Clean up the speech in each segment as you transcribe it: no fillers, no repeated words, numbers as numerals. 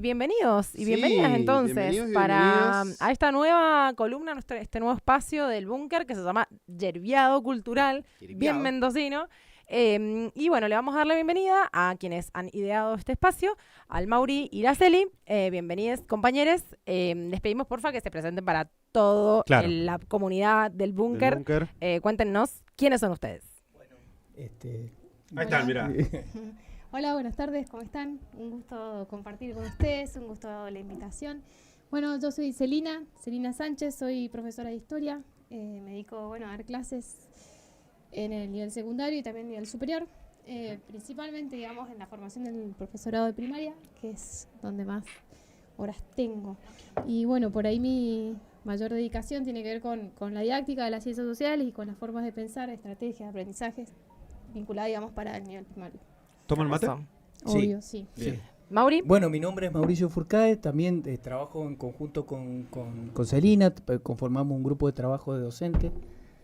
Bienvenidos y Sí, bienvenidas entonces bienvenidos y para bienvenidas. a esta nueva columna, este nuevo espacio del búnker que se llama Yerbiado Cultural, bien Yerbiado. mendocino. Y bueno, le vamos a dar la bienvenida a quienes han ideado este espacio, al Mauri y Iraceli. Bienvenidos, compañeros. Les pedimos, porfa, que se presenten para toda Claro. la comunidad del Del búnker. búnker. Cuéntenos, ¿quiénes son ustedes? Ahí está, mirá. Hola, buenas tardes, ¿cómo están? Un gusto compartir con ustedes, un gusto la invitación. Bueno, yo soy Celina Sánchez, soy profesora de historia, me dedico a dar clases en el nivel secundario y también nivel superior, principalmente digamos en la formación del profesorado de primaria, que es donde más horas tengo. Y bueno, por ahí mi mayor dedicación tiene que ver con la didáctica de las ciencias sociales y con las formas de pensar, estrategias, aprendizajes vinculadas digamos para el nivel primario. ¿Toma el mate? Eso. Obvio, sí. Bien. Mauri. Bueno, mi nombre es Mauricio Furcade, también trabajo en conjunto con Celina, conformamos un grupo de trabajo de docentes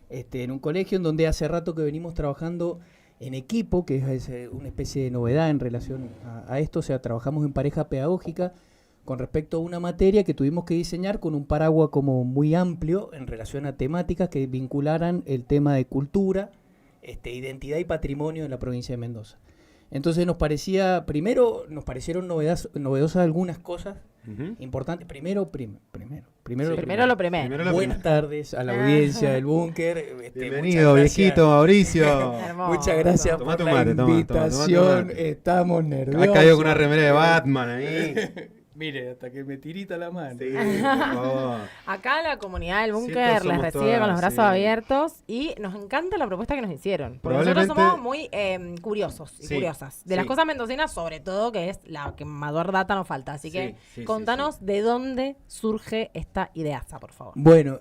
en un colegio en donde hace rato que venimos trabajando en equipo, que es una especie de novedad en relación a esto, o sea, trabajamos en pareja pedagógica con respecto a una materia que tuvimos que diseñar con un paraguas como muy amplio en relación a temáticas que vincularan el tema de cultura, identidad y patrimonio en la provincia de Mendoza. Entonces nos parecieron novedosas algunas cosas importantes. Primero lo primero. Buenas tardes a la audiencia del búnker. Bienvenido, viejito Mauricio. Hermoso. Muchas gracias Tomá por tu la mate, tomá tu invitación. mate. Estamos nerviosos. Ha caído con una remera de Batman ahí. Mire, hasta que me tirita la mano. Sí, por favor. Acá la comunidad del búnker Siento les somos recibe todas, con los brazos sí. abiertos y nos encanta la propuesta que nos hicieron. Porque nosotros Probablemente- somos muy curiosos y Sí, curiosas. De las sí. cosas mendocinas, sobre todo, que es la que mayor data nos falta. Así que Sí, contanos de dónde surge esta ideaza, por favor. Bueno,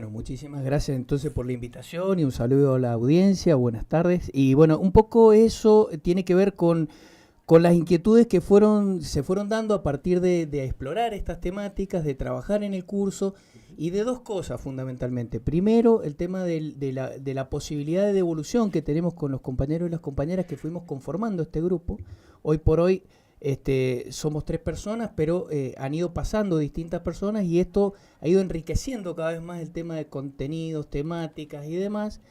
muchísimas gracias entonces por la invitación y un saludo a la audiencia, buenas tardes. Y bueno, un poco eso tiene que ver con las inquietudes que se fueron dando a partir de explorar estas temáticas, de trabajar en el curso y de dos cosas fundamentalmente. Primero, el tema de la posibilidad de devolución que tenemos con los compañeros y las compañeras que fuimos conformando este grupo. Hoy por hoy somos 3 personas, pero han ido pasando distintas personas y esto ha ido enriqueciendo cada vez más el tema de contenidos, temáticas y demás.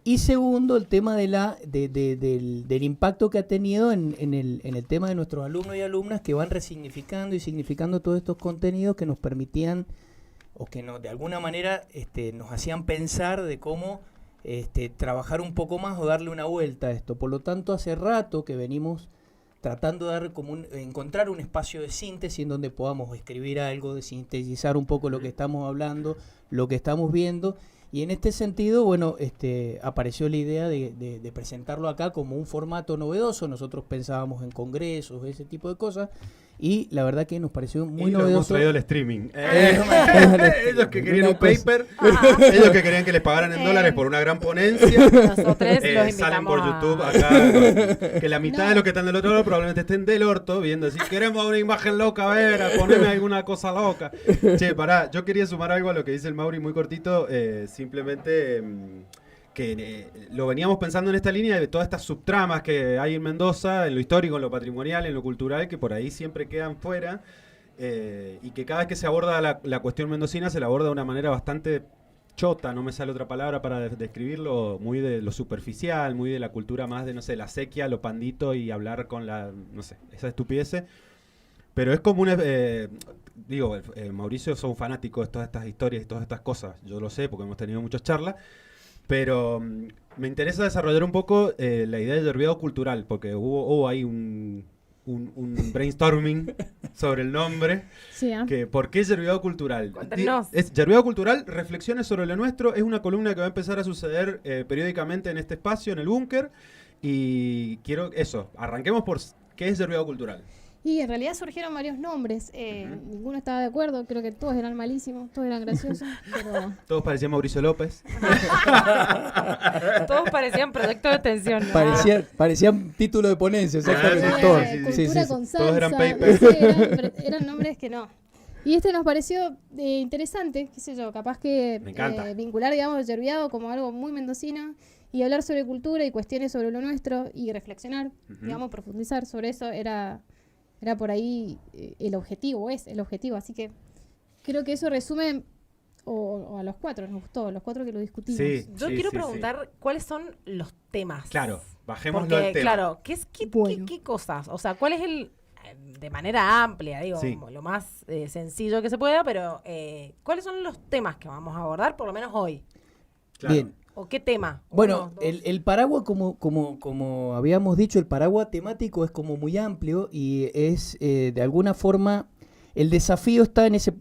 Y segundo, el tema del impacto que ha tenido en el tema de nuestros alumnos y alumnas que van resignificando y significando todos estos contenidos que nos permitían o que de alguna manera nos hacían pensar de cómo trabajar un poco más o darle una vuelta a esto. Por lo tanto, hace rato que venimos tratando de dar encontrar un espacio de síntesis en donde podamos escribir algo, de sintetizar un poco lo que estamos hablando, lo que estamos viendo. Y en este sentido, bueno, apareció la idea de presentarlo acá como un formato novedoso. Nosotros pensábamos en congresos, ese tipo de cosas, y la verdad que nos pareció muy Y lo hemos novedoso. traído al streaming. Ellos Ellos que querían un Una cosa. paper, ellos que querían que les pagaran en dólares por una gran ponencia. Nosotros los invitamos Salen por a- YouTube acá, que la mitad de los que están del otro lado probablemente estén del orto viendo así, queremos una imagen loca, a ver, a ponerme alguna cosa loca. Che, pará, yo quería sumar algo a lo que dice el Mauri muy cortito, simplemente que lo veníamos pensando en esta línea de todas estas subtramas que hay en Mendoza, en lo histórico, en lo patrimonial, en lo cultural, que por ahí siempre quedan fuera, y que cada vez que se aborda la cuestión mendocina se la aborda de una manera bastante chota, no me sale otra palabra para describirlo, muy de lo superficial, muy de la cultura más de, no sé, la sequía, lo pandito y hablar con no sé, esa estupidez. Pero es como Mauricio es un fanático de todas estas historias y todas estas cosas, yo lo sé porque hemos tenido muchas charlas, pero me interesa desarrollar un poco la idea de yerbiado cultural, porque hubo ahí un brainstorming sobre el nombre. Sí, ¿Por qué Yerbiado Cultural? Cuéntenos. Es Yerbiado Cultural, reflexiones sobre lo nuestro. Es una columna que va a empezar a suceder periódicamente en este espacio, en el búnker. Y quiero arranquemos por qué es Yerbiado Cultural. Y en realidad surgieron varios nombres, ninguno estaba de acuerdo, creo que todos eran malísimos, todos eran graciosos, pero Todos parecían Mauricio López. Todos parecían proyectos de extensión. ¿no? Parecían título de ponencia, exactamente. sí, todo. cultura con salsa, Todos eran papers. sí, eran nombres que no. Y nos pareció interesante, qué sé yo, capaz que Me encanta. vincular, digamos, el yerbiado como algo muy mendocino y hablar sobre cultura y cuestiones sobre lo nuestro y reflexionar, digamos, profundizar sobre eso era Era por ahí el objetivo, es el objetivo. Así que creo que eso resume, o a los cuatro nos gustó, los cuatro que lo discutimos. Sí. Yo quiero preguntar cuáles son los temas. Claro, bajémoslo Porque, al tema. claro, ¿qué Bueno. cosas? O sea, ¿cuál es de manera amplia, digo, Sí. como lo más sencillo que se pueda, pero ¿cuáles son los temas que vamos a abordar, por lo menos hoy? Claro. Bien. ¿O qué tema? Bueno, Uno, dos. el paraguas, como habíamos dicho, el paraguas temático es como muy amplio y es de alguna forma, el desafío está en ese,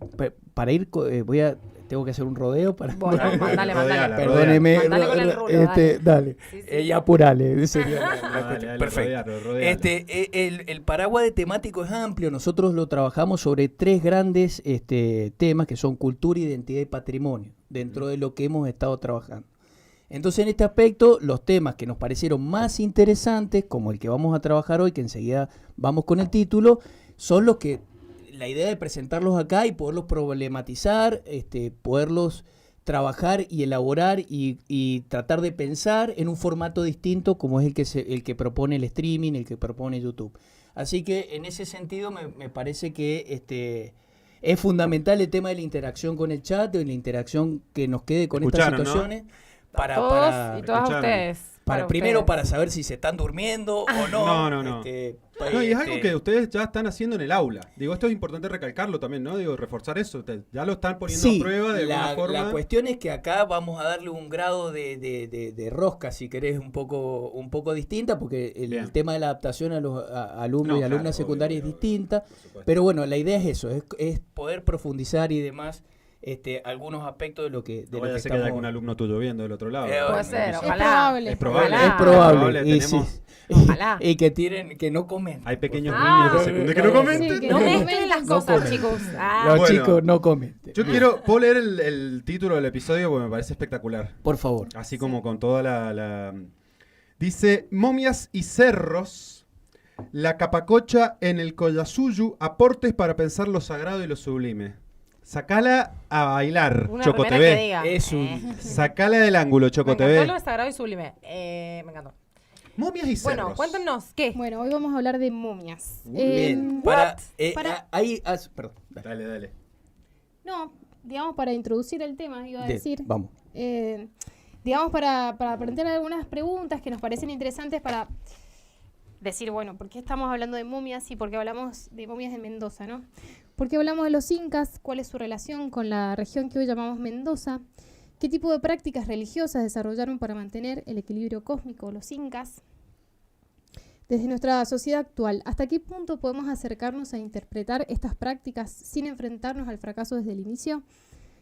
para ir, tengo que hacer un rodeo para... Bueno, mandale. Rodeala, Perdóneme, Mandale con el rulo, dale. Sí, sí. Y apurale, sería la Dale, cuestión. dale, Perfecto. rodealo. El paraguas de temático es amplio. Nosotros lo trabajamos sobre 3 grandes temas que son cultura, identidad y patrimonio, dentro de lo que hemos estado trabajando. Entonces, en este aspecto, los temas que nos parecieron más interesantes, como el que vamos a trabajar hoy, que enseguida vamos con el título, son los que la idea de presentarlos acá y poderlos problematizar, poderlos trabajar y elaborar y tratar de pensar en un formato distinto como es el que propone el streaming, el que propone YouTube. Así que en ese sentido me parece que es fundamental el tema de la interacción con el chat, de la interacción que nos quede con estas Escucharon, ¿no? situaciones. Todos y todas escucharon. ustedes. Primero ustedes. para saber si se están durmiendo o no. No. No, y es algo que ustedes ya están haciendo en el aula. Digo, esto es importante recalcarlo también, ¿no? Digo, reforzar eso. Ya lo están poniendo a prueba de alguna forma. La cuestión es que acá vamos a darle un grado de rosca, si querés, un poco distinta, porque el tema de la adaptación a los alumnos y alumnas secundarias es distinta. Pero bueno, la idea es eso, es poder profundizar y demás algunos aspectos de lo que No vaya a ser que haya algún alumno tuyo viendo del otro lado. Puede ser, Es ojalá. probable. Es probable. Es probable. Y, tenemos- sí. Ojalá. Y que no comen. Hay pequeños Ah. niños de secundaria que no comenten. Sí, que No no mezclen las comenten. cosas, comen. chicos. Ah. Los Bueno. chicos no comen. Yo puedo leer el título del episodio porque me parece espectacular. Por favor. Así como con toda la... Dice, momias y cerros, la capacocha en el Collasuyu, aportes para pensar lo sagrado y lo sublime. Sacala a bailar, Una Choco remera que TV. diga. Es un- Sacala del ángulo, Me Choco encantó TV. lo de sagrado y sublime. Me encantó. Momias y cerros. Bueno, cuéntenos, ¿qué? Bueno, hoy vamos a hablar de momias. Bien. what? Para- Perdón. Dale. No, digamos para introducir el tema, iba a decir. Vamos. Digamos para plantear algunas preguntas que nos parecen interesantes para decir, bueno, ¿por qué estamos hablando de momias y por qué hablamos de momias de Mendoza, no? ¿Por qué hablamos de los incas? ¿Cuál es su relación con la región que hoy llamamos Mendoza? ¿Qué tipo de prácticas religiosas desarrollaron para mantener el equilibrio cósmico los incas? Desde nuestra sociedad actual, ¿hasta qué punto podemos acercarnos a interpretar estas prácticas sin enfrentarnos al fracaso desde el inicio?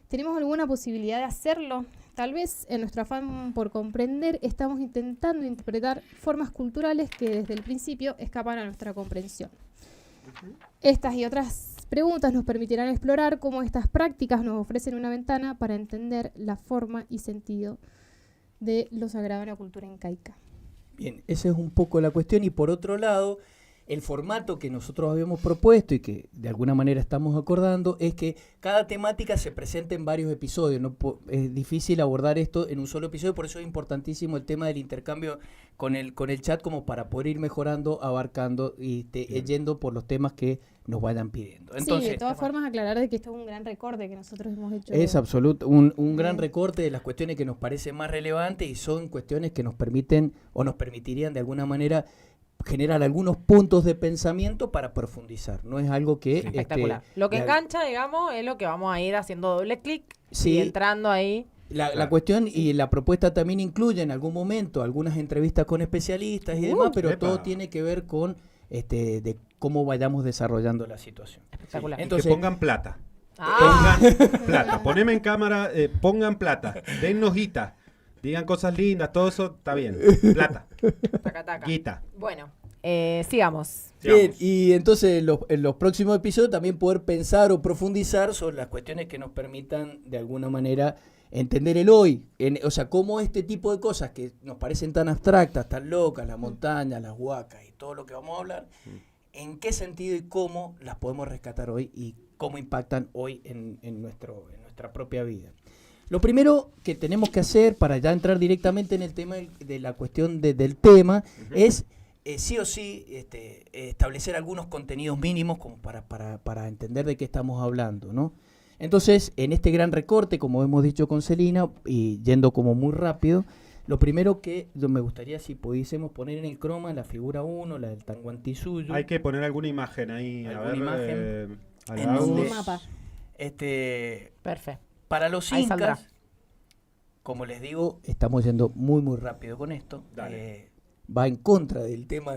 ¿Tenemos alguna posibilidad de hacerlo? Tal vez en nuestro afán por comprender estamos intentando interpretar formas culturales que desde el principio escapan a nuestra comprensión. Estas y otras preguntas nos permitirán explorar cómo estas prácticas nos ofrecen una ventana para entender la forma y sentido de lo sagrado en la cultura incaica. Bien, esa es un poco la cuestión. Y por otro lado, el formato que nosotros habíamos propuesto y que de alguna manera estamos acordando es que cada temática se presente en varios episodios. Es difícil abordar esto en un solo episodio, por eso es importantísimo el tema del intercambio con el chat, como para poder ir mejorando, abarcando y yendo por los temas que nos vayan pidiendo. Entonces, sí, de todas formas aclarar de que esto es un gran recorte que nosotros hemos hecho. es absoluto un gran recorte de las cuestiones que nos parecen más relevantes y son cuestiones que nos permiten o nos permitirían de alguna manera generar algunos puntos de pensamiento para profundizar. No es algo que... Espectacular. Lo que engancha, digamos, es lo que vamos a ir haciendo doble clic Sí. y entrando ahí. La cuestión y la propuesta también incluye en algún momento algunas entrevistas con especialistas y demás, pero epa. todo tiene que ver con de cómo vayamos desarrollando la situación. Espectacular. Entonces- que pongan plata. Ah, Pongan plata. Poneme en cámara, pongan plata. Den hojita. Digan cosas lindas, todo eso está bien. Plata. taca, taca. Guita. Bueno, sigamos. Bien, y entonces en los próximos episodios también poder pensar o profundizar sobre las cuestiones que nos permitan de alguna manera entender el hoy, o sea, cómo este tipo de cosas que nos parecen tan abstractas, tan locas, las montañas, las huacas y todo lo que vamos a hablar, en qué sentido y cómo las podemos rescatar hoy y cómo impactan hoy en nuestra propia vida. Lo primero que tenemos que hacer para ya entrar directamente en el tema de la cuestión del tema es sí o sí establecer algunos contenidos mínimos como para entender de qué estamos hablando, ¿no? Entonces, en este gran recorte, como hemos dicho con Celina, y yendo como muy rápido, lo primero que me gustaría si pudiésemos poner en el croma la figura 1, la del Tanguantisuyu. Hay que poner alguna imagen ahí. ¿Alguna imagen? A En la donde- Un mapa. Perfecto. Para los Ahí saldrá. incas, como les digo, estamos yendo muy muy rápido con esto. Dale. Va en contra del tema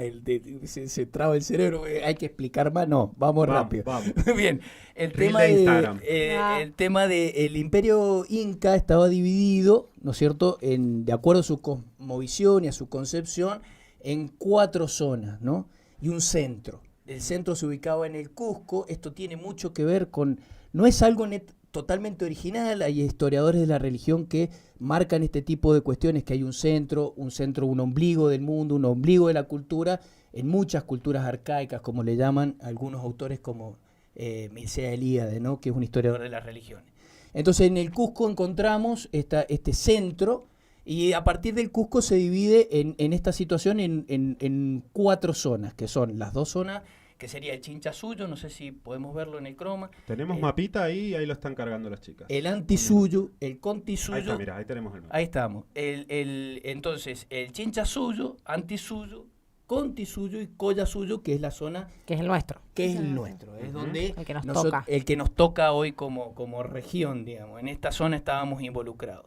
se traba el cerebro, hay que explicar más, no, vamos rápido. Vamos. Bien, el Reel tema de de Instagram. el tema de el imperio inca estaba dividido, ¿no es cierto?, de acuerdo a su cosmovisión y a su concepción, en 4 zonas, ¿no? Y un centro. El centro se ubicaba en el Cusco. Esto tiene mucho que ver con, no es algo totalmente original, hay historiadores de la religión que marcan este tipo de cuestiones, que hay un centro, un ombligo del mundo, un ombligo de la cultura, en muchas culturas arcaicas, como le llaman algunos autores como Mircea Eliade, ¿no?, que es un historiador de las religiones. Entonces en el Cusco encontramos este centro, y a partir del Cusco se divide en esta situación en 4 zonas, que son las 2 zonas, que sería el Chinchasuyo, no sé si podemos verlo en el croma. Tenemos mapita ahí y ahí lo están cargando las chicas. El Antisuyo, el Contisuyo. Ahí está, mira, ahí tenemos el mapa. Ahí estamos. Entonces, el Chinchasuyo, Antisuyo, Contisuyo y Collasuyo, que es la zona Que es el nuestro. que es Esa el es nuestro. Es Ujú. donde El que nos toca. el que nos toca hoy como región, digamos. En esta zona estábamos involucrados.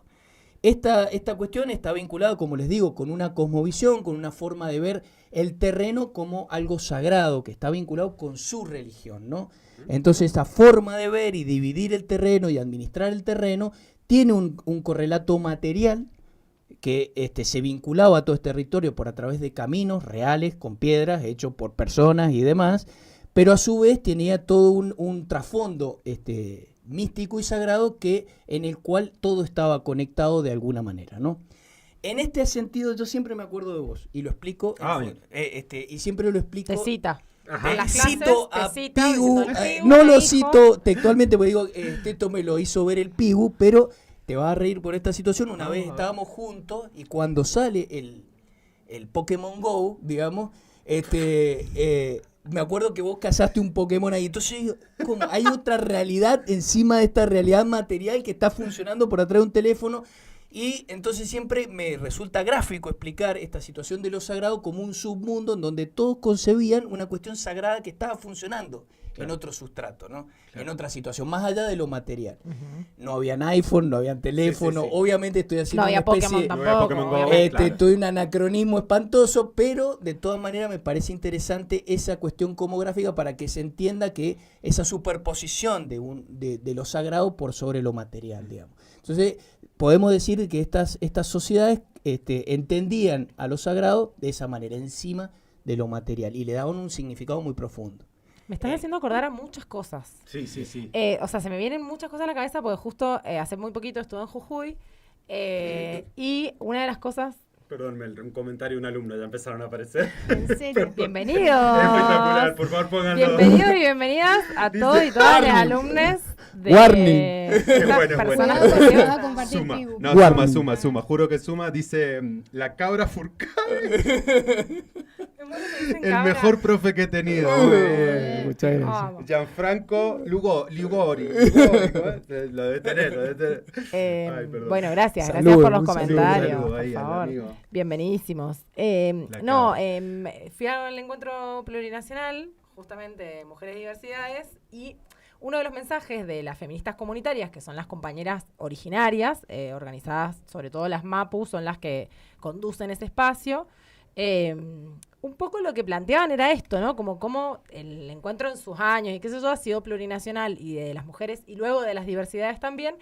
Esta cuestión está vinculada, como les digo, con una cosmovisión, con una forma de ver el terreno como algo sagrado, que está vinculado con su religión, ¿no? Entonces, esta forma de ver y dividir el terreno y administrar el terreno tiene un correlato material que se vinculaba a todo este territorio por a través de caminos reales, con piedras, hechos por personas y demás, pero a su vez tenía todo un trasfondo místico y sagrado en el cual todo estaba conectado de alguna manera, ¿no? En este sentido yo siempre me acuerdo de vos y lo explico, Bien. y siempre lo explico. Te cita. Ajá. En las Cito clases, a te cita Pigu, diciendo, el Pigu no me lo dijo- cito textualmente porque digo, esto me lo hizo ver el Pigu, pero te vas a reír por esta situación. Una vez estábamos juntos y cuando sale el Pokémon Go, digamos, me acuerdo que vos cazaste un Pokémon ahí. Entonces yo digo, ¿cómo? Hay otra realidad encima de esta realidad material que está funcionando por atrás de un teléfono. Y entonces siempre me resulta gráfico explicar esta situación de lo sagrado como un submundo en donde todos concebían una cuestión sagrada que estaba funcionando en otro sustrato, ¿no? En otra situación, más allá de lo material. No habían iPhone, no habían teléfono, Sí. obviamente estoy haciendo No había una especie Pokémon No había tampoco. Pokémon Go. obviamente. Claro. Estoy un anacronismo espantoso, pero de todas maneras me parece interesante esa cuestión comográfica para que se entienda que esa superposición de lo sagrado por sobre lo material, digamos. Entonces, podemos decir que estas sociedades entendían a lo sagrado de esa manera, encima de lo material, y le daban un significado muy profundo. Me estás haciendo acordar a muchas cosas. Sí. O sea, se me vienen muchas cosas a la cabeza porque justo hace muy poquito estuve en Jujuy y una de las cosas... Perdón, un comentario de un alumno, ya empezaron a aparecer. En serio. Bienvenidos. Espectacular, por favor pónganlo. Bienvenidos y bienvenidas a Dice, todos y todas las warning. alumnes de Warning. estas Bueno, personas bueno. que- Me va a compartir Suma, Pigu. no, Warning. suma, juro que suma, dice la cabra furcada, el cabra. mejor profe que he tenido. Muchas gracias. Vamos. Gianfranco Ligori. Lo de tener. Ay, perdón. Bueno, gracias Saludos, por los un saludo, comentarios, saludo por ahí al favor. amigo. Bienvenidísimos. La No, cabra. fui al encuentro plurinacional, justamente de Mujeres y Diversidades, y uno de los mensajes de las feministas comunitarias, que son las compañeras originarias, organizadas sobre todo las MAPU, son las que conducen ese espacio, un poco lo que planteaban era esto, ¿no? Como el encuentro en sus años y qué sé yo ha sido plurinacional y de las mujeres y luego de las diversidades también,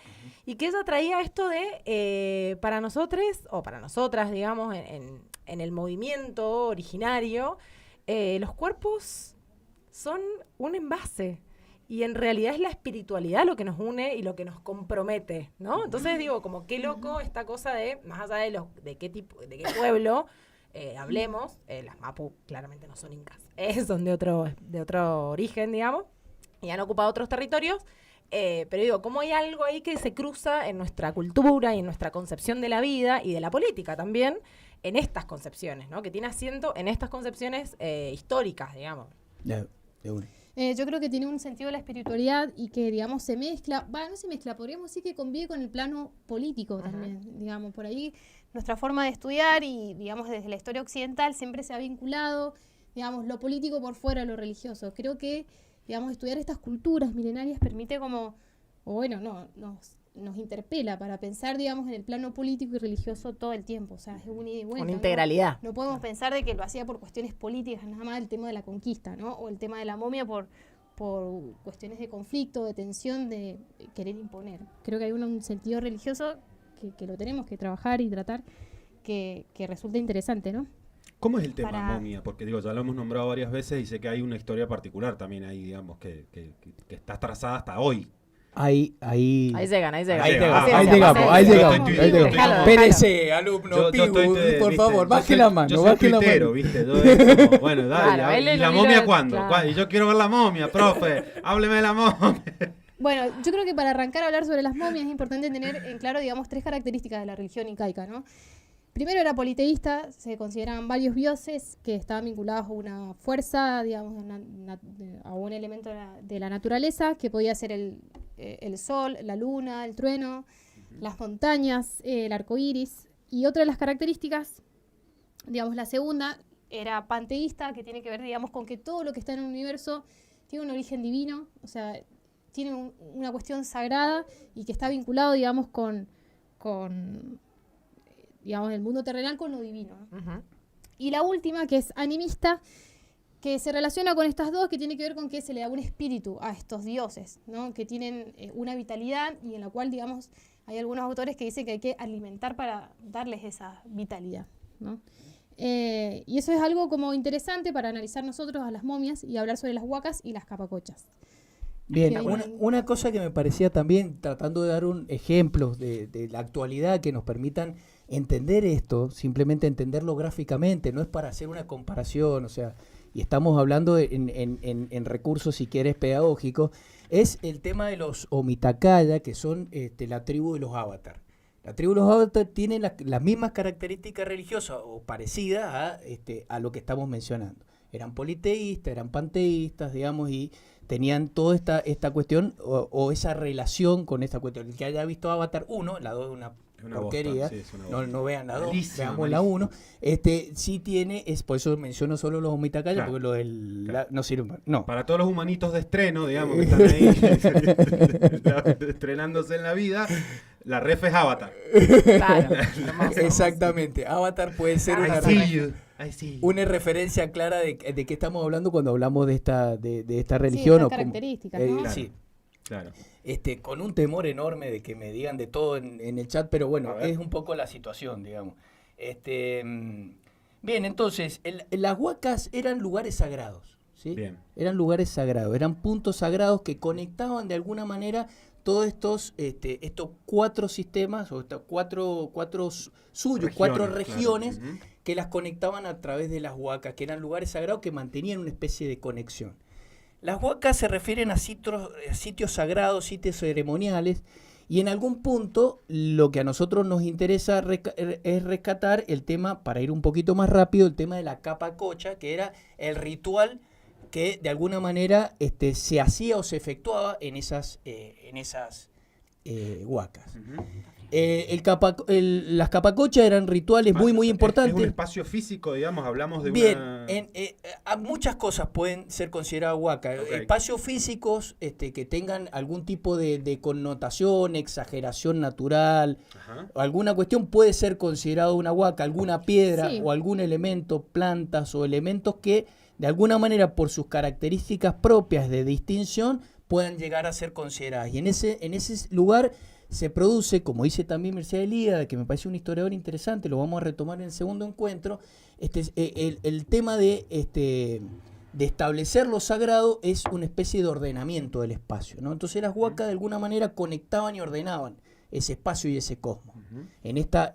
y que ella traía esto de, para nosotros, o para nosotras, digamos, en el movimiento originario, los cuerpos son un envase. Y en realidad es la espiritualidad lo que nos une y lo que nos compromete, ¿no? Entonces digo, como qué loco esta cosa de, más allá de qué tipo, de qué pueblo hablemos, las Mapu claramente no son incas, son de otro origen, digamos, y han ocupado otros territorios, pero digo, cómo hay algo ahí que se cruza en nuestra cultura y en nuestra concepción de la vida y de la política también, en estas concepciones, ¿no? Que tiene asiento en estas concepciones históricas, digamos. De una. Yo creo que tiene un sentido de la espiritualidad y que, digamos, se mezcla, no se mezcla, podríamos decir que convive con el plano político también, digamos, por ahí nuestra forma de estudiar y, digamos, desde la historia occidental siempre se ha vinculado, digamos, lo político por fuera de lo religioso. Creo que, digamos, estudiar estas culturas milenarias permite como, o bueno, nos interpela para pensar, digamos, en el plano político y religioso todo el tiempo. O sea, es un ida y vuelta, Una integralidad. No podemos pensar de que lo hacía por cuestiones políticas, nada más el tema de la conquista, ¿no? O el tema de la momia por cuestiones de conflicto, de tensión, de querer imponer. Creo que hay un sentido religioso que lo tenemos que trabajar y tratar que resulta interesante, ¿no? ¿Cómo es el tema momia? Porque digo, ya lo hemos nombrado varias veces y sé que hay una historia particular también ahí, digamos, que está trazada hasta hoy. Ahí llegan. Ahí llegamos. PDC, alumno, por favor, baje la mano. Yo soy tuitero, ¿viste? Yo es como, bueno, dale, Claro, ¿y la momia cuándo? claro. Y yo quiero ver la momia, profe, hábleme de la momia. Bueno, yo creo que para arrancar a hablar sobre las momias es importante tener en claro, digamos, 3 características de la religión incaica, ¿no? Primero era politeísta, se consideraban varios dioses que estaban vinculados a una fuerza, digamos, a un elemento de la naturaleza, que podía ser el sol, la luna, el trueno, las montañas, el arco iris. Y otra de las características, digamos, la segunda, era panteísta, que tiene que ver, digamos, con que todo lo que está en el universo tiene un origen divino, o sea, tiene una cuestión sagrada y que está vinculado, digamos, con digamos, el mundo terrenal con lo divino, ¿no? Y la última, que es animista, que se relaciona con estas dos, que tiene que ver con que se le da un espíritu a estos dioses, ¿no? Que tienen una vitalidad y en la cual, digamos, hay algunos autores que dicen que hay que alimentar para darles esa vitalidad, ¿no? Y eso es algo como interesante para analizar nosotros a las momias y hablar sobre las huacas y las capacochas. Bien, una cosa que me parecía también, tratando de dar un ejemplo de la actualidad que nos permitan entender esto, simplemente entenderlo gráficamente, no es para hacer una comparación, o sea, y estamos hablando en recursos, si quieres, pedagógicos, es el tema de los Omitacaya, que son la tribu de los Avatar. La tribu de los Avatar tiene las mismas características religiosas o parecidas a lo que estamos mencionando. Eran politeístas, eran panteístas, digamos, y tenían toda esta cuestión o esa relación con esta cuestión. El que haya visto Avatar 1, la 2 es una porquería, no vean la 2, veamos la 1. Sí tiene, por eso menciono solo los Omitacaya, porque lo no sirve. No. Para todos los humanitos de estreno, digamos, que están ahí estrenándose en la vida, la ref es Avatar. Claro. Exactamente. Avatar puede ser una referencia clara de qué estamos hablando cuando hablamos de esta religión. Sí, estas características, ¿no? Claro. Sí. Claro. Con un temor enorme de que me digan de todo en el chat, pero bueno, es un poco la situación, digamos. Bien, entonces, las huacas eran lugares sagrados, ¿sí? Bien. Eran lugares sagrados, eran puntos sagrados que conectaban de alguna manera todos estos 4 sistemas, o estas cuatro regiones, claro, que las conectaban a través de las huacas, que eran lugares sagrados que mantenían una especie de conexión. Las huacas se refieren a sitios sagrados, sitios ceremoniales, y en algún punto lo que a nosotros nos interesa es rescatar el tema, para ir un poquito más rápido, el tema de la capacocha, que era el ritual que de alguna manera se hacía o se efectuaba en esas huacas. Las capacochas eran rituales muy importantes. Es un espacio físico, digamos, hablamos de muchas cosas pueden ser consideradas huacas. Okay. Espacios físicos que tengan algún tipo de connotación, exageración natural, alguna cuestión puede ser considerado una huaca, alguna piedra o algún elemento, plantas o elementos que de alguna manera por sus características propias de distinción puedan llegar a ser consideradas. Y en ese lugar se produce, como dice también Mercedes Elíada, que me parece un historiador interesante, lo vamos a retomar en el segundo encuentro, el tema de establecer lo sagrado es una especie de ordenamiento del espacio, ¿no? Entonces las huacas de alguna manera conectaban y ordenaban ese espacio y ese cosmos, en esta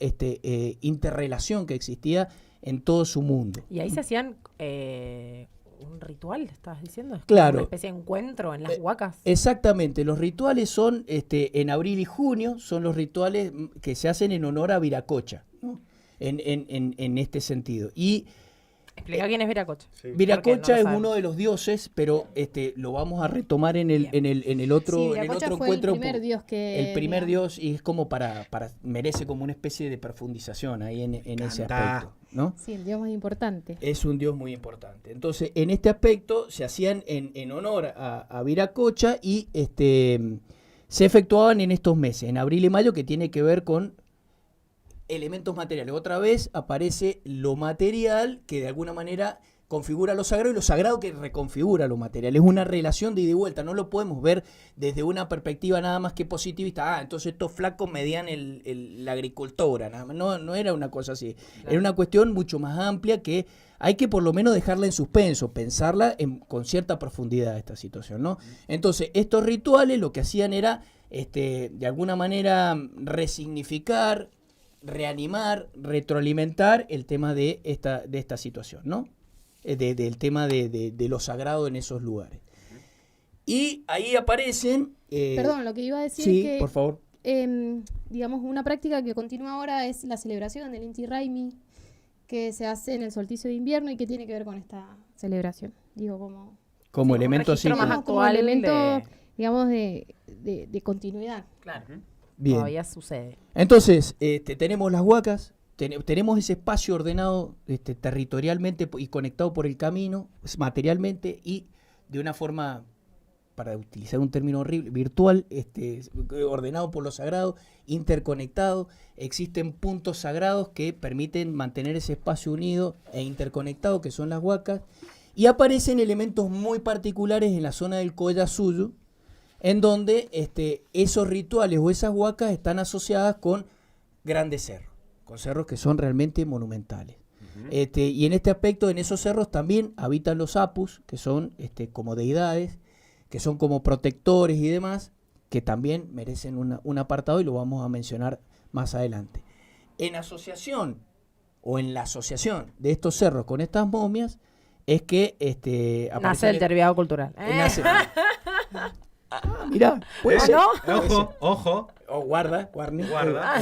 interrelación que existía en todo su mundo. Y ahí se hacían un ritual, ¿estabas diciendo? ¿Es claro. Una especie de encuentro en las huacas? Exactamente, los rituales son en abril y junio, son los rituales que se hacen en honor a Viracocha, ¿no? en este sentido. Y Explica quién es Viracocha. Sí. Viracocha no lo es saben. uno de los dioses, pero lo vamos a retomar en el otro, Sí, en el Viracocha otro fue encuentro. el primer dios que... El primer digamos, dios, y es como merece como una especie de profundización ahí en ese Cantá. aspecto, ¿no? Sí, el dios más importante. Es un dios muy importante. Entonces, en este aspecto se hacían en honor a Viracocha y se efectuaban en estos meses, en abril y mayo, que tiene que ver con elementos materiales. Otra vez aparece lo material que de alguna manera configura lo sagrado y lo sagrado que reconfigura lo material. Es una relación de ida y vuelta. No lo podemos ver desde una perspectiva nada más que positivista. Entonces estos flacos medían la agricultura. Nada más. No era una cosa así. Claro. Era una cuestión mucho más amplia que hay que por lo menos dejarla en suspenso, pensarla con cierta profundidad esta situación, ¿no? Entonces estos rituales lo que hacían era de alguna manera resignificar, reanimar, retroalimentar el tema de esta situación, ¿no? Del tema de lo sagrado en esos lugares. Y ahí aparecen... Perdón, lo que iba a decir sí, que... por favor. Digamos, una práctica que continúa ahora es la celebración del Inti Raymi, que se hace en el solsticio de invierno y que tiene que ver con esta celebración. Digo, Como sí, elemento un así. registro más como actual elemento, de- digamos, de continuidad. Claro. Bien. Todavía sucede. Entonces, tenemos las huacas, tenemos ese espacio ordenado territorialmente y conectado por el camino, materialmente y de una forma, para utilizar un término horrible, virtual, ordenado por lo sagrado, interconectado. Existen puntos sagrados que permiten mantener ese espacio unido e interconectado, que son las huacas, y aparecen elementos muy particulares en la zona del Collasuyo, en donde esos rituales o esas huacas están asociadas con grandes cerros, con cerros que son realmente monumentales. Y en este aspecto, en esos cerros también habitan los apus, que son como deidades, que son como protectores y demás, que también merecen un apartado y lo vamos a mencionar más adelante. En asociación, o en la asociación de estos cerros con estas momias, es que Nace el derivado cultural. Mirá, puede ser. Ojo. Guarda. Guarda.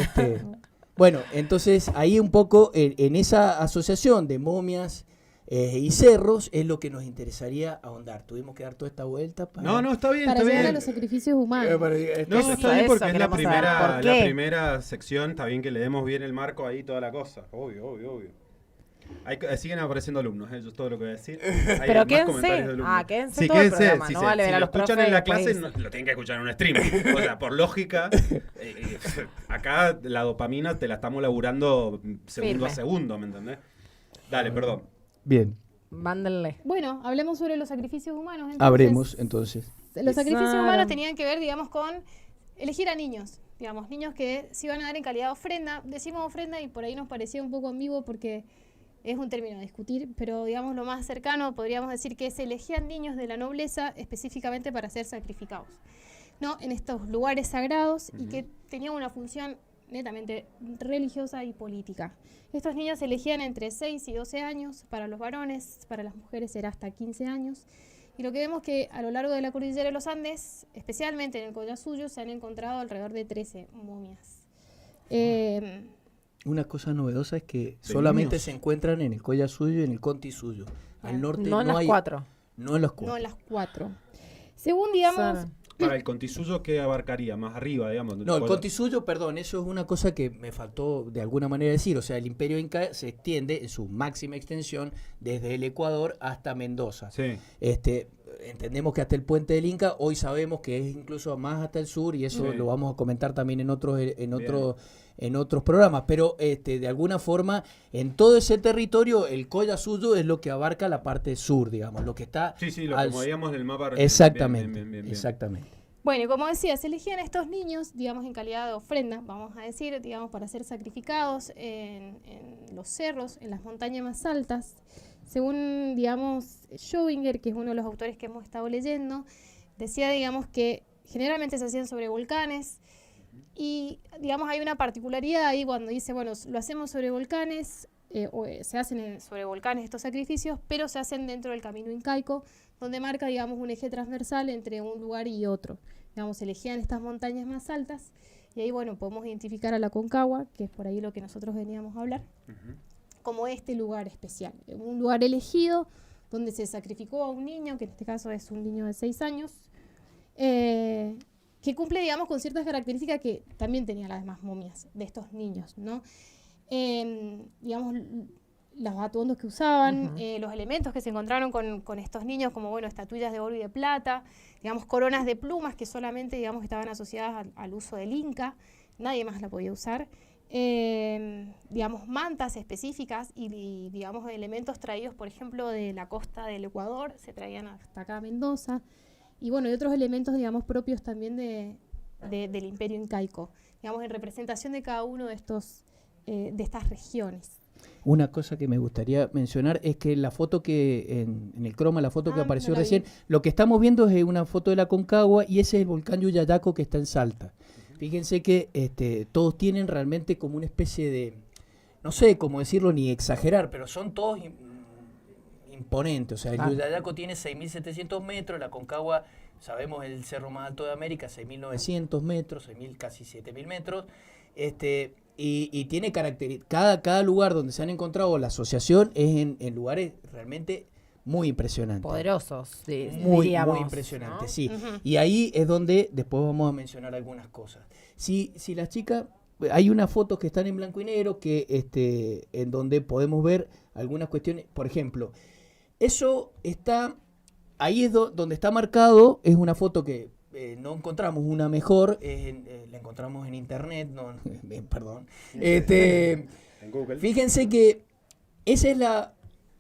Bueno, entonces ahí un poco en esa asociación de momias y cerros es lo que nos interesaría ahondar. Tuvimos que dar toda esta vuelta para... No, está bien, Para está llegar a bien. los sacrificios humanos. No, Eso, está bien porque es la queremos saber. ¿Por la qué? primera sección. Está bien que le demos bien el marco ahí, toda la cosa. Obvio. Siguen apareciendo alumnos, eso es todo lo que voy a decir. Hay Pero más quédense. comentarios de alumnos. Quédense Sí, todo el quédense. programa. Si No vale ver a lo los escuchan profes en la y después clase, irse. lo tienen que escuchar en un stream. O sea, por lógica, acá la dopamina te la estamos laburando segundo a Firme. segundo, ¿me entendés? Dale, perdón. Bien, Mándenle. Bueno, hablemos sobre los sacrificios humanos. Entonces, habremos entonces. Los sacrificios Claro. humanos tenían que ver, digamos, con elegir a niños. Digamos, niños que se iban a dar en calidad de ofrenda. Decimos ofrenda y por ahí nos parecía un poco ambiguo porque es un término a discutir, pero digamos lo más cercano podríamos decir que se elegían niños de la nobleza específicamente para ser sacrificados, ¿no? En estos lugares sagrados y que tenían una función netamente religiosa y política. Estos niños se elegían entre 6 y 12 años, para los varones, para las mujeres era hasta 15 años. Y lo que vemos que a lo largo de la cordillera de los Andes, especialmente en el Collasuyo, se han encontrado alrededor de 13 momias. Una cosa novedosa es que solamente niños. se encuentran en el Collasuyo y en el Contisuyo. Al norte No en las hay... 4. No en los No cuatro. en las 4. Según, digamos, Claro. Para el Contisuyo, ¿qué abarcaría? Más arriba, digamos. No, el Contisuyo, perdón, eso es una cosa que me faltó de alguna manera decir. O sea, el Imperio Inca se extiende en su máxima extensión desde el Ecuador hasta Mendoza. Sí. Entendemos que hasta el puente del Inca, hoy sabemos que es incluso más hasta el sur y eso Sí. lo vamos a comentar también en otros programas. Pero de alguna forma, en todo ese territorio, el Collasuyo es lo que abarca la parte sur, digamos, lo que está Sí, lo al como veíamos en el mapa. exactamente, Bien. exactamente. bueno, y como decía, se elegían estos niños, digamos, en calidad de ofrenda, vamos a decir, digamos, para ser sacrificados en los cerros, en las montañas más altas. Según, digamos, Schobinger, que es uno de los autores que hemos estado leyendo, decía, digamos, que generalmente se hacían sobre volcanes y, digamos, hay una particularidad ahí cuando dice, bueno, lo hacemos sobre volcanes, se hacen sobre volcanes estos sacrificios, pero se hacen dentro del camino incaico, donde marca, digamos, un eje transversal entre un lugar y otro. digamos, se elegían estas montañas más altas, y ahí, bueno, podemos identificar a la Aconcagua, que es por ahí lo que nosotros veníamos a hablar, como este lugar especial, un lugar elegido donde se sacrificó a un niño, que en este caso es un niño de 6 años, que cumple, digamos, con ciertas características que también tenían las demás momias de estos niños, ¿no? Digamos, los atuendos que usaban, los elementos que se encontraron con estos niños, como, bueno, estatuillas de oro y de plata, digamos, coronas de plumas que solamente, digamos, estaban asociadas al uso del Inca, nadie más la podía usar, digamos, mantas específicas y, digamos, elementos traídos, por ejemplo, de la costa del Ecuador, se traían hasta acá a Mendoza, y, bueno, y otros elementos, digamos, propios también del Imperio Incaico, digamos, en representación de cada uno de estas regiones. Una cosa que me gustaría mencionar es que la foto que en el croma, la foto que apareció no la recién, vi. lo que estamos viendo es una foto de la Aconcagua y ese es el volcán Yuyayaco que está en Salta. Fíjense que todos tienen realmente como una especie de, no sé cómo decirlo ni exagerar, pero son todos imponentes. O sea, el Yuyayaco tiene 6.700 metros, la Aconcagua, sabemos, el cerro más alto de América, 6.900 metros, 6.000, casi 7.000 metros. Y tiene características, cada lugar donde se han encontrado la asociación es en lugares realmente muy impresionantes. Poderosos, Muy diríamos, impresionantes, ¿no? sí. Y ahí es donde después vamos a mencionar algunas cosas. Si las chicas, hay unas fotos que están en blanco y negro que en donde podemos ver algunas cuestiones. Por ejemplo, eso está, ahí es donde está marcado, es una foto que no encontramos una mejor, la encontramos en internet, perdón. En Google. Fíjense que esa es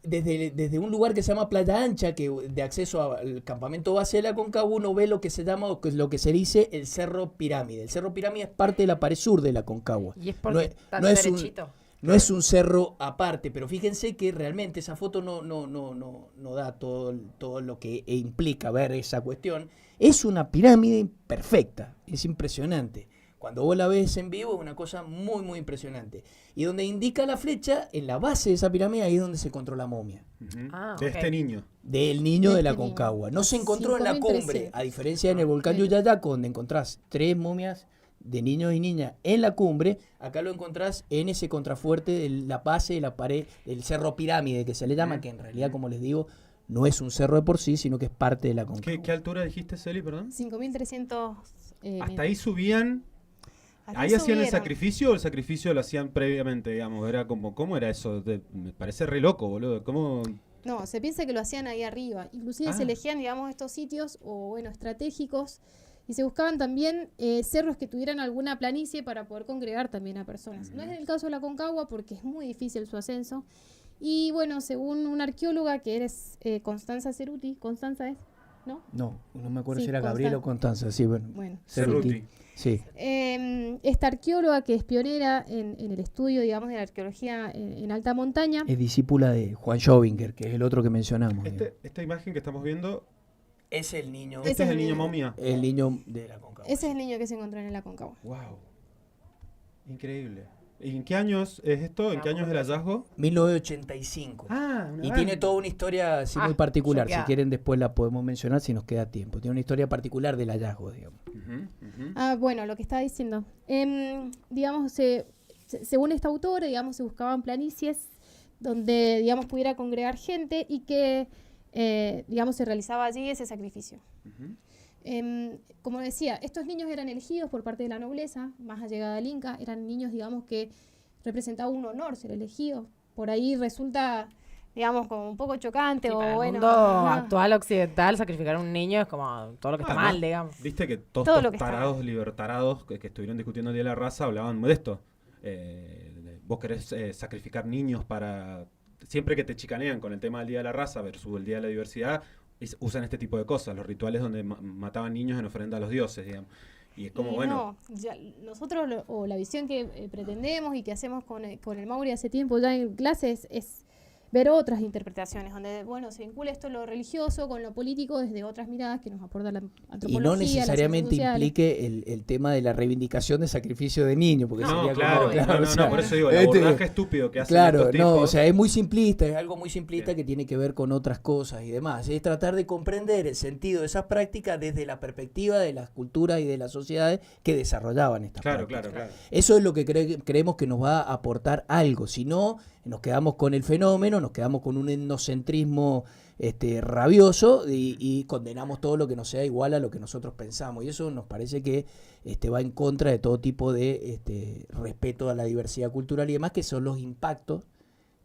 desde un lugar que se llama Playa Ancha, que de acceso al campamento base de la Aconcagua, uno ve lo que se llama, lo que se dice el Cerro Pirámide. El Cerro Pirámide es parte de la pared sur de la Aconcagua. Y es porque está no es derechito. No es un cerro aparte, pero fíjense que realmente esa foto no da todo lo que implica ver esa cuestión. Es una pirámide perfecta, es impresionante. Cuando vos la ves en vivo es una cosa muy, muy impresionante. Y donde indica la flecha, en la base de esa pirámide, ahí es donde se encontró la momia. De este niño. Del niño de la niño. Aconcagua. No se encontró en la 5.300. cumbre, a diferencia en el volcán Yuyayaco, donde encontrás 3 momias de niños y niñas en la cumbre. Acá lo encontrás en ese contrafuerte de la base de la pared del Cerro Pirámide, que se le llama, que en realidad, como les digo, no es un cerro de por sí, sino que es parte de la Aconcagua. ¿Qué altura dijiste, Celi, perdón? 5.300 Hasta ahí subían. ¿Ahí hacían el sacrificio o el sacrificio lo hacían previamente, digamos? Era como, ¿cómo era eso? Me parece re loco, boludo. ¿Cómo? No, se piensa que lo hacían ahí arriba. Inclusive se elegían, digamos, estos sitios, o bueno, estratégicos, y se buscaban también cerros que tuvieran alguna planicie para poder congregar también a personas. No es el caso de la Aconcagua porque es muy difícil su ascenso. Y bueno, según una arqueóloga que es Constanza Ceruti, ¿Constanza es? ¿No? No me acuerdo Sí, si era Gabriela o Constanza, sí, bueno. Ceruti. Sí. Esta arqueóloga que es pionera en el estudio, digamos, de la arqueología en alta montaña. Es discípula de Juan Schobinger, que es el otro que mencionamos. Esta imagen que estamos viendo, Es el niño. este es el niño momia. El niño de la Aconcagua. Ese es el niño que se encontró en la Aconcagua. Wow. Increíble. ¿Y en qué años es esto? ¿En qué años es el hallazgo? 1985. Y tiene toda una historia así muy particular. Si quieren después la podemos mencionar si nos queda tiempo. Tiene una historia particular del hallazgo, digamos. Bueno, lo que estaba diciendo. Digamos, según esta autora, digamos, se buscaban planicies donde, digamos, pudiera congregar gente y que, digamos, se realizaba allí ese sacrificio. Como decía, estos niños eran elegidos por parte de la nobleza, más allegada al Inca, eran niños, digamos, que representaba un honor ser elegidos. Por ahí resulta, digamos, como un poco chocante, Sí, o para el bueno. mundo actual occidental, sacrificar a un niño es como todo lo que está mal, digamos. Viste que todos Todo lo estos que está tarados, libertarados que estuvieron discutiendo el Día de la Raza hablaban de esto. Vos querés sacrificar niños para... Siempre que te chicanean con el tema del Día de la Raza versus el Día de la Diversidad, usan este tipo de cosas, los rituales donde mataban niños en ofrenda a los dioses, digamos. Y es como, bueno... No, nosotros, o la visión que pretendemos y que hacemos con el Mauri hace tiempo ya en clases, es ver otras interpretaciones, donde, bueno, se vincula esto lo religioso con lo político desde otras miradas que nos aporta la antropología. Y no necesariamente las implique el tema de la reivindicación de sacrificio de niños, porque No, sería claro, como, claro, no, o sea, por eso digo, el abordaje estúpido que hacen claro, estos tipos. no, o sea, es muy simplista, es algo muy simplista Bien. que tiene que ver con otras cosas y demás. Es tratar de comprender el sentido de esas prácticas desde la perspectiva de las culturas y de las sociedades que desarrollaban estas Claro, prácticas. claro, claro. Eso es lo que creemos que nos va a aportar algo. Si no, nos quedamos con el fenómeno, nos quedamos con un etnocentrismo rabioso y condenamos todo lo que no sea igual a lo que nosotros pensamos. Y eso nos parece que va en contra de todo tipo de respeto a la diversidad cultural y demás, que son los impactos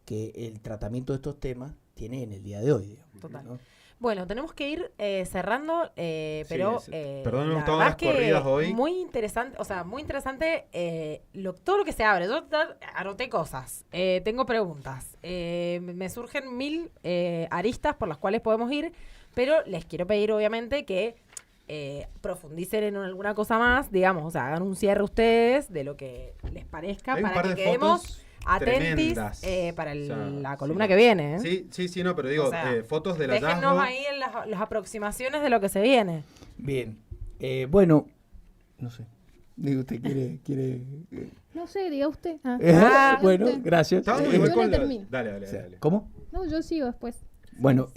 que el tratamiento de estos temas tiene en el día de hoy. Digamos, Total. ¿no? Bueno, tenemos que ir cerrando, pero perdón, me la gustaban verdad las es que corridas hoy. muy interesante, o sea, muy interesante todo lo que se abre. Yo anoté cosas, tengo preguntas, me surgen 1000 aristas por las cuales podemos ir, pero les quiero pedir obviamente que profundicen en alguna cosa más, digamos, o sea, hagan un cierre ustedes de lo que les parezca Hay un para par que de quedemos fotos atentis tremendas. para O sea, la columna sí. que viene. ¿eh? Sí, no, pero digo, O sea, fotos del déjennos hallazgo. ahí en las aproximaciones de lo que se viene. Bien. Bueno, no sé. Digo, ¿usted quiere No sé, diga usted. bueno, usted. gracias. Estábamos Yo igual no con la- termino. Dale, O sea, dale. ¿Cómo? No, yo sigo después. Bueno,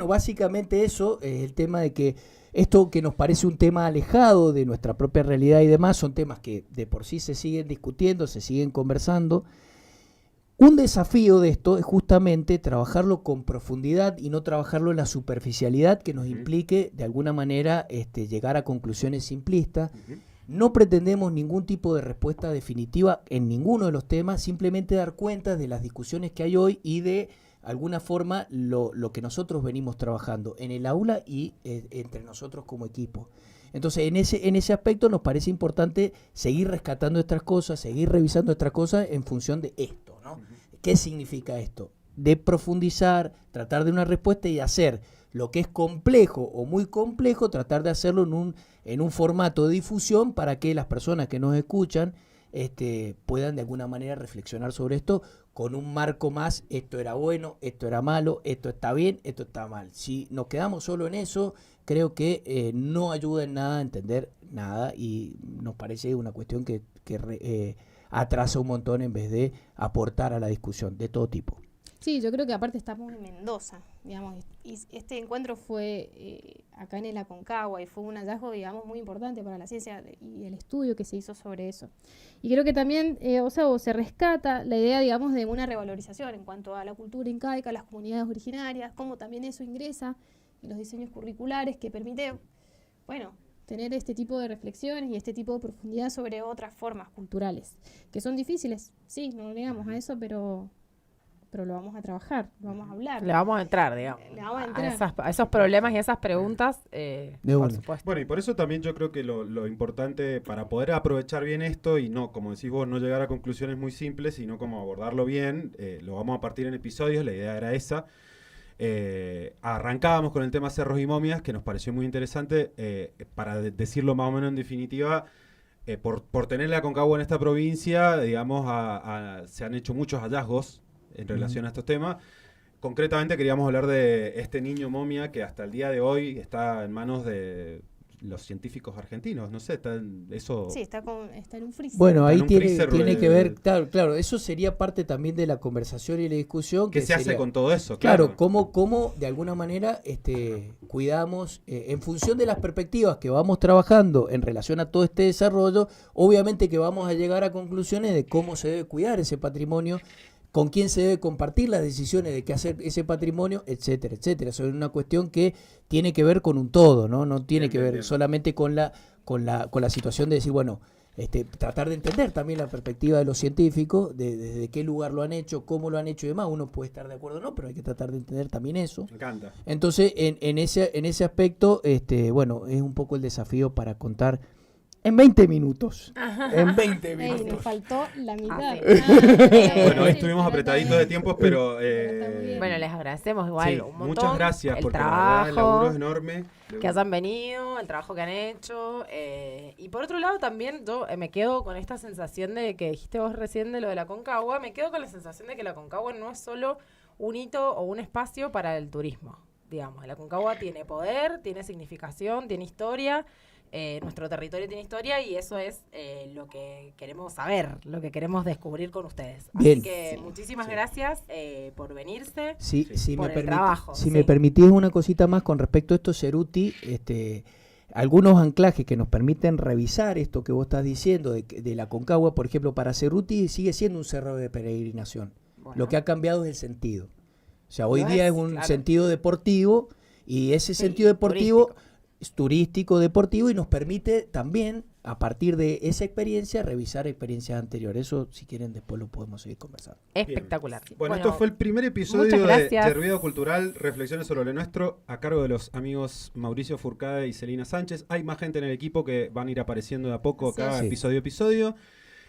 básicamente eso es el tema de que esto que nos parece un tema alejado de nuestra propia realidad y demás, son temas que de por sí se siguen discutiendo, se siguen conversando. Un desafío de esto es justamente trabajarlo con profundidad y no trabajarlo en la superficialidad que nos implique de alguna manera llegar a conclusiones simplistas. No pretendemos ningún tipo de respuesta definitiva en ninguno de los temas, simplemente dar cuenta de las discusiones que hay hoy y de alguna forma lo que nosotros venimos trabajando en el aula y entre nosotros como equipo. Entonces, en ese aspecto nos parece importante seguir rescatando estas cosas, seguir revisando estas cosas en función de esto, ¿no? ¿Qué significa esto? De profundizar, tratar de una respuesta y hacer lo que es complejo o muy complejo, tratar de hacerlo en un formato de difusión para que las personas que nos escuchan puedan de alguna manera reflexionar sobre esto con un marco más, esto era bueno, esto era malo, esto está bien, esto está mal. Si nos quedamos solo en eso, creo que no ayuda en nada a entender nada y nos parece una cuestión que atrasa un montón en vez de aportar a la discusión de todo tipo. Sí, yo creo que aparte estamos en Mendoza, digamos, y este encuentro fue acá en el Aconcagua y fue un hallazgo, digamos, muy importante para la ciencia y el estudio que se hizo sobre eso. Y creo que también, se rescata la idea, digamos, de una revalorización en cuanto a la cultura incaica, las comunidades originarias, cómo también eso ingresa en los diseños curriculares que permite, bueno, tener este tipo de reflexiones y este tipo de profundidad sobre otras formas culturales, que son difíciles, sí, no lo negamos a eso, pero lo vamos a trabajar, lo vamos a hablar. Le vamos a entrar, digamos. Le vamos a entrar. A esos problemas y esas preguntas, por una. supuesto. Bueno, y por eso también yo creo que lo importante para poder aprovechar bien esto y no, como decís vos, no llegar a conclusiones muy simples, sino como abordarlo bien, lo vamos a partir en episodios, la idea era esa. Arrancábamos con el tema cerros y momias, que nos pareció muy interesante, para decirlo más o menos en definitiva. Por tener la Aconcagua en esta provincia, digamos, se han hecho muchos hallazgos en relación a estos temas. Concretamente queríamos hablar de este niño momia que hasta el día de hoy está en manos de los científicos argentinos. No sé, está en un freezer. Bueno, ahí en un freezer tiene que ver, claro, eso sería parte también de la conversación y la discusión. ¿Qué se hace con todo eso? Claro, cómo de alguna manera cuidamos, en función de las perspectivas que vamos trabajando en relación a todo este desarrollo, obviamente que vamos a llegar a conclusiones de cómo se debe cuidar ese patrimonio, con quién se debe compartir las decisiones de qué hacer ese patrimonio, etcétera, etcétera. Eso es una cuestión que tiene que ver con un todo, no tiene que ver solamente con la situación de decir, bueno, tratar de entender también la perspectiva de los científicos, desde qué lugar lo han hecho, cómo lo han hecho y demás. Uno puede estar de acuerdo o no, pero hay que tratar de entender también eso. Me encanta. Entonces, en ese aspecto, bueno, es un poco el desafío para contar en 20 minutos. En 20 minutos. Nos faltó la mitad. Bueno, hoy estuvimos apretaditos de tiempos, pero... Bueno, les agradecemos igual un montón. Muchas gracias, el porque trabajo, la verdad el laburo es enorme. que hayan venido, el trabajo que han hecho. Y por otro lado también yo me quedo con esta sensación de que dijiste vos recién de lo de la Aconcagua, me quedo con la sensación de que la Aconcagua no es solo un hito o un espacio para el turismo, digamos. La Aconcagua tiene poder, tiene significación, tiene historia. Nuestro territorio tiene historia y eso es lo que queremos saber, lo que queremos descubrir con ustedes. Bien. Así que muchísimas gracias por venirse. Sí, si por me el trabajo. si me permitís una cosita más con respecto a esto, Ceruti, algunos anclajes que nos permiten revisar esto que vos estás diciendo de la Aconcagua, por ejemplo, para Ceruti sigue siendo un cerro de peregrinación. Bueno. Lo que ha cambiado es el sentido. O sea, hoy Lo día es, es un claro. sentido deportivo y ese Sí, sentido deportivo turístico. es turístico, deportivo y nos permite también, a partir de esa experiencia, revisar experiencias anteriores. Eso, si quieren, después lo podemos seguir conversando. Espectacular. Bueno, esto fue el primer episodio muchas de gracias. Ruido Cultural, Reflexiones sobre lo nuestro, a cargo de los amigos Mauricio Furcade y Celina Sánchez. Hay más gente en el equipo que van a ir apareciendo de a poco Así cada es. episodio a episodio.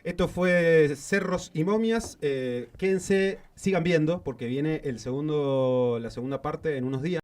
Esto fue Cerros y Momias. Quédense, sigan viendo, porque viene la segunda parte en unos días.